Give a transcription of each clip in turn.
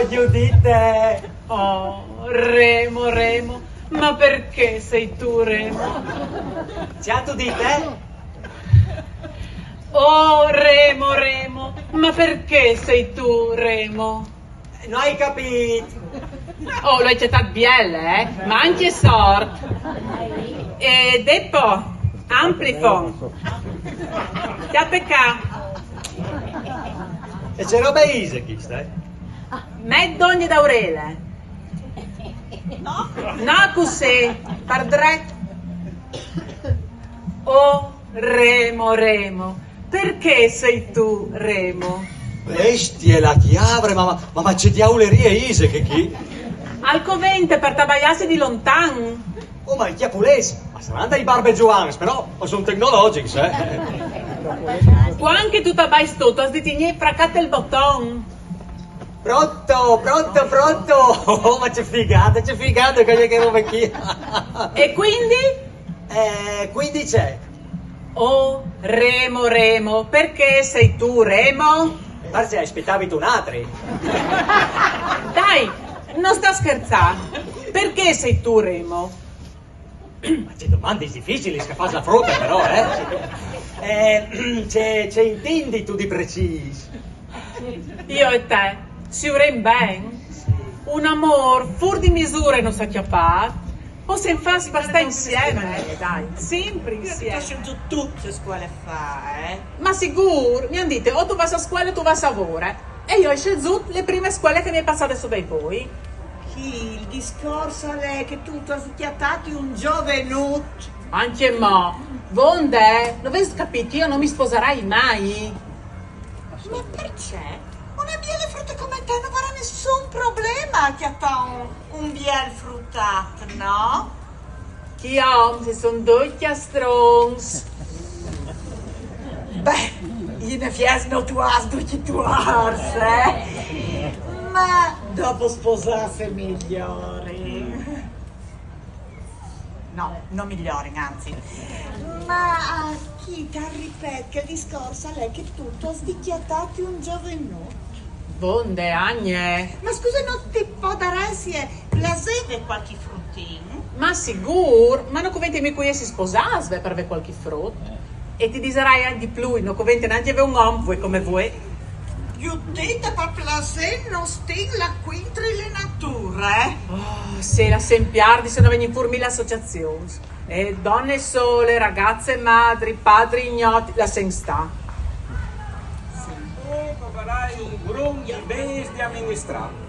voglio di te. Oh, Remo, Remo, ma perché sei tu, Remo? Già tu di te? Oh, Remo, Remo, ma perché sei tu, Remo? Non hai capito? Oh, lo hai accettato bene, ma anche sort. E Deppo, Amplifon. Chiate qua. E c'è roba Ise chi stai? Meddogne d'Aurele. No, così, pardre. Oh, Remo, Remo, perché sei tu, Remo? Bestie, la chiavre, ma c'è diauleria Ise che chi? Al covente per tabagliarsi di lontan. Oh, ma chi è pulese? Ma saranno dei barbegiuani, però sono tecnologici, Può anche tu tabai tutto, has di fraccate il botton. Pronto, pronto, pronto! Oh, ma c'è figata che roba chi? E quindi? Quindi c'è. Oh, Remo, Remo, perché sei tu, Remo? Forse aspettavi tu un altro. Dai, non sta scherzando. Perché sei tu, Remo? Ma c'è domande difficili che fai la frutta, però, c'è intendi tu di preciso? Io e te, si urem ben? Un amor fur di misure non sa chiappare? Possiamo farsi per stare insieme, dai, sempre insieme. Io scelto tutte le scuole fa, Ma sicuro, mi hanno detto, o tu vai a scuola o tu vai a lavoro. E io ho scelto le prime scuole che mi è passate su dai voi. Chi? Il discorso è che tu ti hai schiattato un giovenuto. Anche mo, Vonde, non avete capito, io non mi sposerai mai. Ma perché? Una biele frutta come te non avrà nessun problema a chiattare un biel fruttato, no? Chi ho? Se sono due chiastrons. Beh, io ne fiasno tu has tu ars, Ma dopo sposarsi migliori. No, non migliori, anzi. Ma chi ti ripete che il discorso è che tu ti hai sdichiattato un giovenuto? Vonde, Agne. Ma scusa, non ti può dare piacere qualche fruttino? Ma sicuro, ma non conventi mi qui si sposasve per avere qualche frutto. E ti diserai anche di più, non conventi neanche avere un uomo, vuoi come vuoi. Io dite per piacere non stilla qui tra le nature, Oh, se la sempiardi se non vengono pure mille associazioni. E donne sole, ragazze madri, padri ignoti, la sen sta. Farai un grum di bestie amministrati.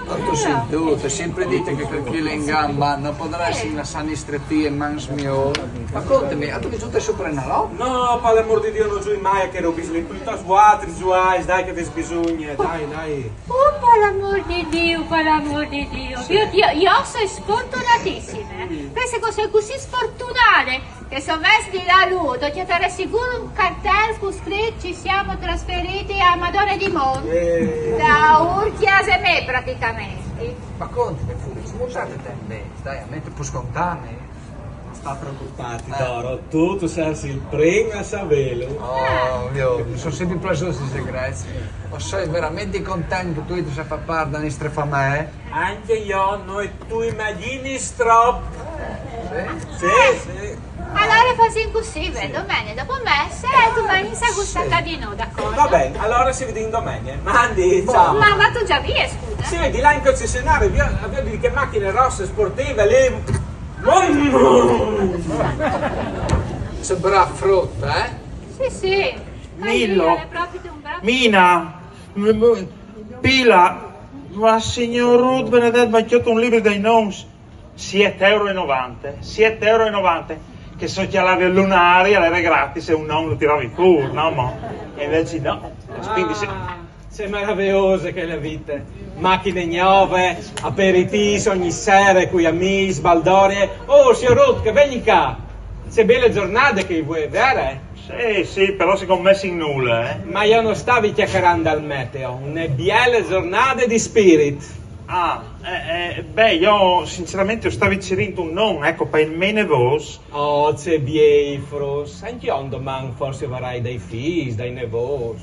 Tanto sentute, sempre dite che per chi è in gamba non potrà essere una sanistretia e mans mio. Ma contami, a tu che tutte sopra una roba? No, per l'amor di Dio non giù in mai che robis le più svuatri, giuais, dai che ves bisogna, dai. Oh, per l'amor di Dio, per l'amor di Dio. Io sono sfortunatissima. Penso che sei così sfortunate che se avessi la luce ti darei sicuro un cartello con scritto ci siamo trasferiti a Madonna di Monte. Da Urchia a me praticamente. Ma contami pure, scusate te bene, dai, a me ti può scontare. Non sta preoccupati, Doro, tu sei il primo a saperlo. Oh, io mi sono sempre piaciuto queste grazie. Ma sei veramente contento che tu sei papà da nostra famiglia? Anche io, noi tu immagini troppo. Sì. Allora fai così, domani dopo messa e domani sei gustata di noi, d'accordo? Va bene, allora si vede in domenica. Mandi, ciao. Ma vado già via, scusa. Si vedi là in concessionario, vedi che macchine rosse sportive lì. Sembra frutta, Sì. Millo. Proprio di un bravo. Mina, Pila, ma signor Ruth Benedetto mi ha chiesto un libro dei nons, 7,90 €, che so che l'avevi lunari, era gratis e un non lo tiravi fuori, no? Ma e invece no, quindi Sei meravigliose che le vite. Macchine nuove, aperitivi ogni sera qui a Mis, Baldorie. Oh, signor Ruth, che vieni qua. C'è belle giornate che vuoi vedere? sì, però si sono messi in nulla, Ma io non stavi chiacchierando al meteo, une belle giornate di spirit. Io sinceramente stavo cercando un nome, ecco, per il mene vos. Oh, c'è biefros. Anche io un domani forse avrai dei figli, dei nevos.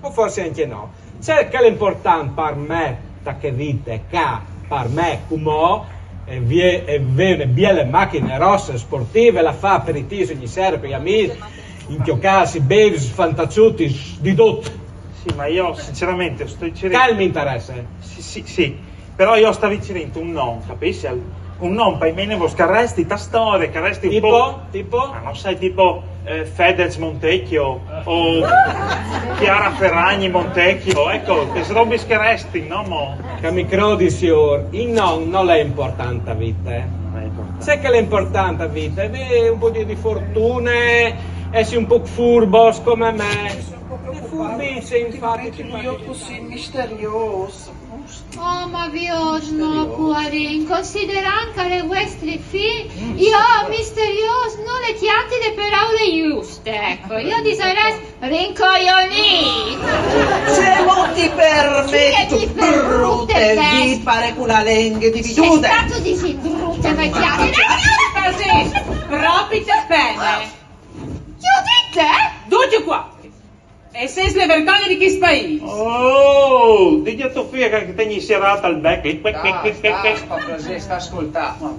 O forse anche no. C'è che l'importante per me, che vite, ca, per me, come, e viene bielle macchine rosse sportive, la fa aperitivo ogni sera per gli amici, inchioccarsi, bevi, fantazzuti, di tutto. Sì, ma io sinceramente sto dicendo... Calmi interesse. Sì, però io stavo dicendo un non, capisci? Un non per me ne scarresti ta storia, che resti un po'... Tipo? Ma non sai, tipo Fedez Montecchio o Chiara Ferragni Montecchio, ecco, che robe scheresti, no mo? Che mi credi, signor, il non è importante a vita, Non è importante. Sai che l'importante a vita è un po' di fortune, essi un po' furbos come me. E furbice, infatti, ti Io così misterioso. Oh, ma no, Puarin, considera anche le vostre figlie, io misterioso, non le chiamate per aule giuste, ecco, io di sarei rincoglionito. Se non ti permetti, Sì, brutte, vi pare con la lengua di C'è vidude. stato di sì, brutte vecchiate. Così, proprio te bene. Giudite? Tutti qua. E se le vergogne di chi spaese? Oh, digli a tua figlia che tegli serata al becco. Sta ascoltando.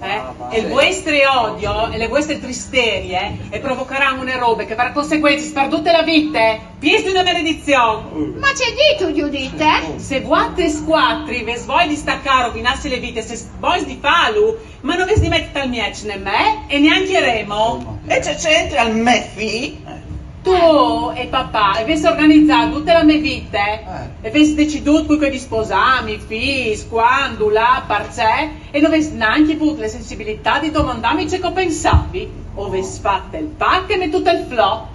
E il vostro odio e le vostre tristerie e provocheranno una robe che per conseguenze per tutta la vita pies di una maledizione. Ma c'è dito, giudite? Se vuote squattri, ves voi di staccare o nasce le vite, se voi di falu, ma non ves di mettere al miec né me e neanche Remo. E c'è c'entra al me fi? Tu e papà avessi organizzato tutta la mia vita e avessi deciduto qui di sposarmi, figli, quando, là, perché e non avessi neanche avuto la sensibilità di domandarmi ciò che pensavi o avessi fatto il pack e mi tutto il flop.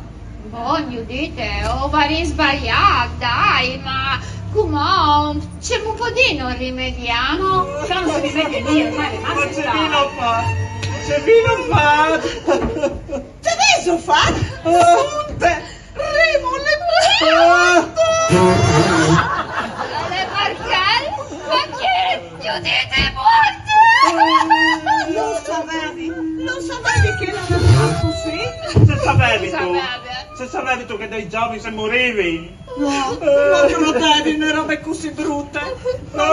Boh, giudite, ho vari sbagliati, dai, ma come c'è un po' di non rimediamo? Già non si rimedia niente, ma le masse stanno. C'è vino fa! Adesso fa? Tutte! Remo le Le Marchel? Ma che? Giudite è morta! Non sapevi che l'aveva così? Se sapevi tu? Sapete? Se sapevi tu che dai giovani se morivi? No, proprio lo devi, una roba così brutte. Non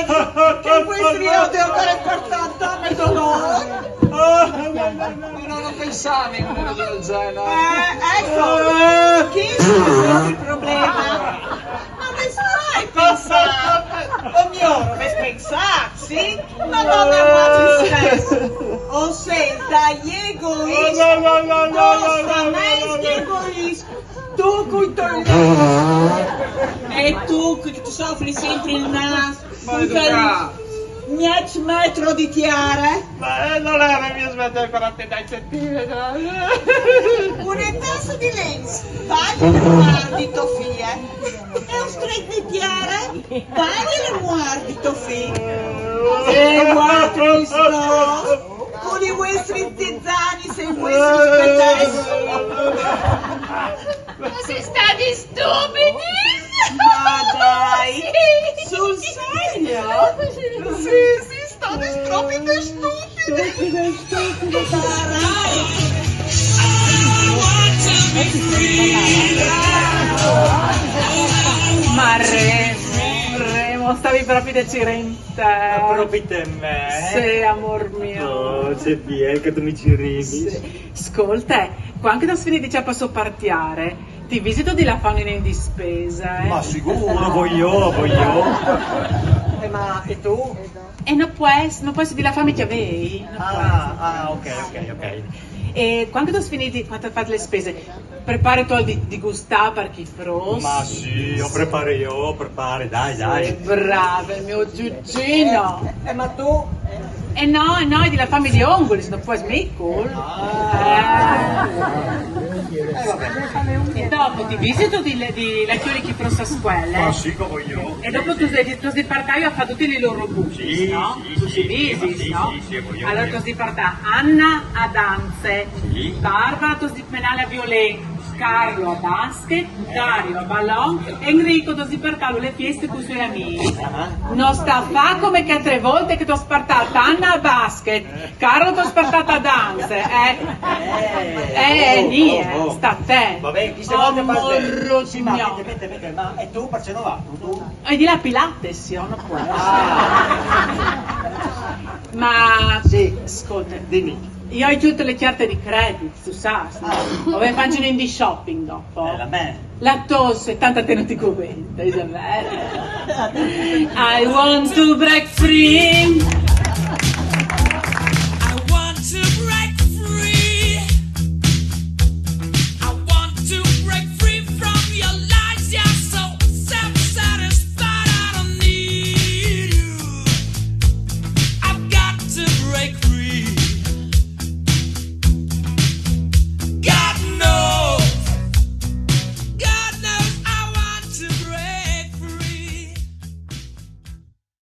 sapevi che questi io devo fare portata me dolore. Ma non lo pensavi in una cosa del genere? Ecco, chi è il problema? Non mi sai pensare. O mio, non pensare, sì? Ma non è mai stesso. O sei dagli egoisti. Cosa mai egoisti? Tu cui e tu che ti soffri sempre il naso. Miec metro di tiare. Ma non era mia smettere per te dai centimetri. Un pezzo di lens. Vai le guardi tuo figlio. E un stretto di tiare. Vai le guardi tuo figlio. E guardi sto. Con i vostri zizzani sei vostri spetessi. Ma sei stati stupidi! Ma dai! Sul serio? Sì, state proprio stupidi! Ma Remo, stavi proprio decidendo in te. Proprio te me? Sì, amor mio. Oh, c'è bien che tu mi ci ridi. Sì. Ascolta, quando non si finì di posso partiare, ti visito di la famiglia in dispesa, Ma sicuro, voglio. Ma e tu? E non puoi di la famiglia che avevi? Ok. E quando non si finì di fare le spese, prepari tu di gustare per chi fros? Ma sì, io preparo, dai. Bravo, il mio giugino. Ma tu? E no, è di la famiglia Ongolis, non puoi smiccol. E dopo ti visito di la chiuri chi prossa scuola. sì, che voglio. E dopo tu sei partaio a fare tutti i loro buchi, no? Tu si visi, no? voglio. Allora tu si parta Anna a danze, Barbara tu si penale a violenza, Carlo a basket, Dario a ballon e Enrico ti spartava le feste con i suoi amici. Non sta a fa come che 3 volte che ti ho spartata Anna a basket, Carlo ti ho spartata a danze, sta a te. Vabbè, queste volte Amor sì, ma mio. vete, ma e tu perché non va? Tu? E di là Pilates, io non può. Ma Sì. ascolta, Dimmi. io ho tutte le carte di credito, tu sai, dove faccio in di shopping dopo. La me. La tosse, tanta tenuti conventa, Isabella. I want to break free.